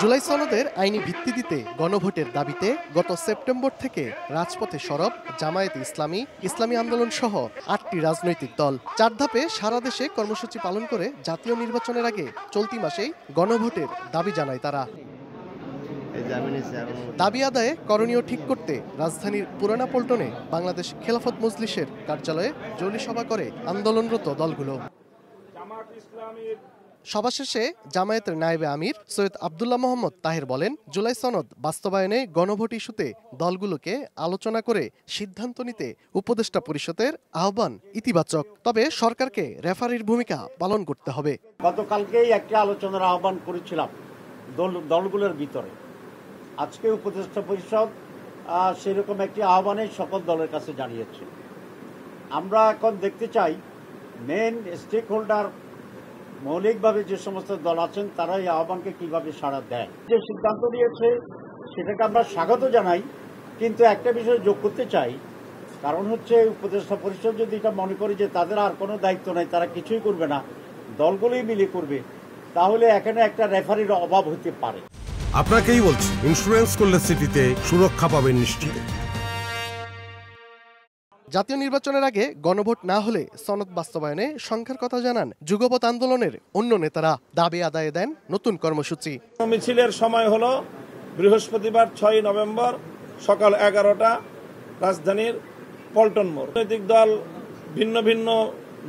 জুলাই সনদের আইনি ভিত্তি দিতে গণভোটের দাবিতে গত সেপ্টেম্বর থেকে রাজপথে সরব জামায়াতে ইসলামী, ইসলামী আন্দোলন সহ ৮টি রাজনৈতিক দল। ৪ ধাপে সারা দেশে কর্মসূচি পালন করে জাতীয় নির্বাচনের আগে চলতি মাসেই গণভোটের দাবি জানায় তারা। দাবি আদায়ে করণীয় ঠিক করতে রাজধানীর পুরানা পল্টনে বাংলাদেশ খেলাফত মজলিসের কার্যালয়ে জরুরি সভা করে আন্দোলনরত দলগুলো। সভা শেষে জামায়াতের নায়েবে আমির সৈয়দ আব্দুল্লাহ মোহাম্মদ তাহের বলেন, জুলাই সনদ বাস্তবায়নে গণভোট ইস্যুতে দলগুলোকে আলোচনা করে সিদ্ধান্ত নিতে উপদেষ্টা পরিষদের আহ্বান ইতিবাচক, তবে সরকারকে রেফারির ভূমিকা পালন করতে হবে। গতকালকেই একটা আলোচনার আহ্বান করেছিলাম দলগুলোর ভিতরে। আজকে উপদেষ্টা পরিষদ সেরকম একটি আহ্বানে সকল দলের কাছে জানিয়েছে। আমরা এখন দেখতে চাই মেন স্টেক হোল্ডার মৌলিকভাবে যে সমস্ত দল আছেন তারা এই আহ্বানকে কিভাবে সাড়া দেয়। যে সিদ্ধান্ত নিয়েছে সেটাকে আমরা স্বাগত জানাই, কিন্তু একটা বিষয় যোগ করতে চাই, কারণ হচ্ছে উপদেষ্টা পরিষদ যদি এটা মনে করে যে তাদের আর কোনো দায়িত্ব নাই, তারা কিছুই করবে না, দলগুলোই মিলে করবে, তাহলে এখানে একটা রেফারির অভাব হতে পারে। আপনাকেই বলছি, ইন্স্যুরেন্স করলে সিটিতে সুরক্ষা পাবেন নিশ্চিত। জাতীয় নির্বাচনের আগে গণভোট না হলে সনদ বাস্তবায়নে সংখ্যার কথা জানান যুগপৎ আন্দোলনের অন্য নেতারা। দাবি আদায়ে দেন নতুন কর্মসূচি। মিছিলের সময় হলো বৃহস্পতিবার ৬ নভেম্বর সকাল ১১টা, রাজধানীর পল্টন মোড়। রাজনৈতিক দল ভিন্ন ভিন্ন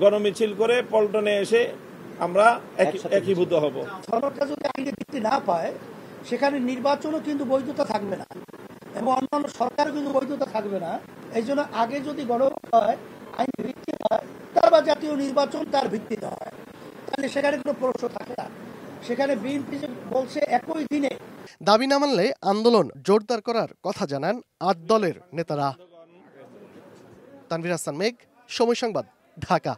গণমিছিল করে পল্টনে এসে আমরা একীভূত হব। সনদটা যদি আইনি ভিত্তি না পায়, সেখানে নির্বাচনও কিন্তু বৈধতা থাকবে না এবং অন্যান্য সরকারও কিন্তু বৈধতা থাকবে না। এই জন্য আগে যদি গণভোট হয়, আইনি ভিত্তি হয়, তারপর জাতীয় নির্বাচন তার ভিত্তিতে হয়, তাহলে সেখানে কোনো প্রশ্ন থাকে না। সেখানে বিএনপি বলছে একই দিনে দাবি না মানলে আন্দোলন জোরদার করার কথা জানান ৮ দলের নেতারা। তানভীর হাসান মেঘ, সময় সংবাদ, ঢাকা।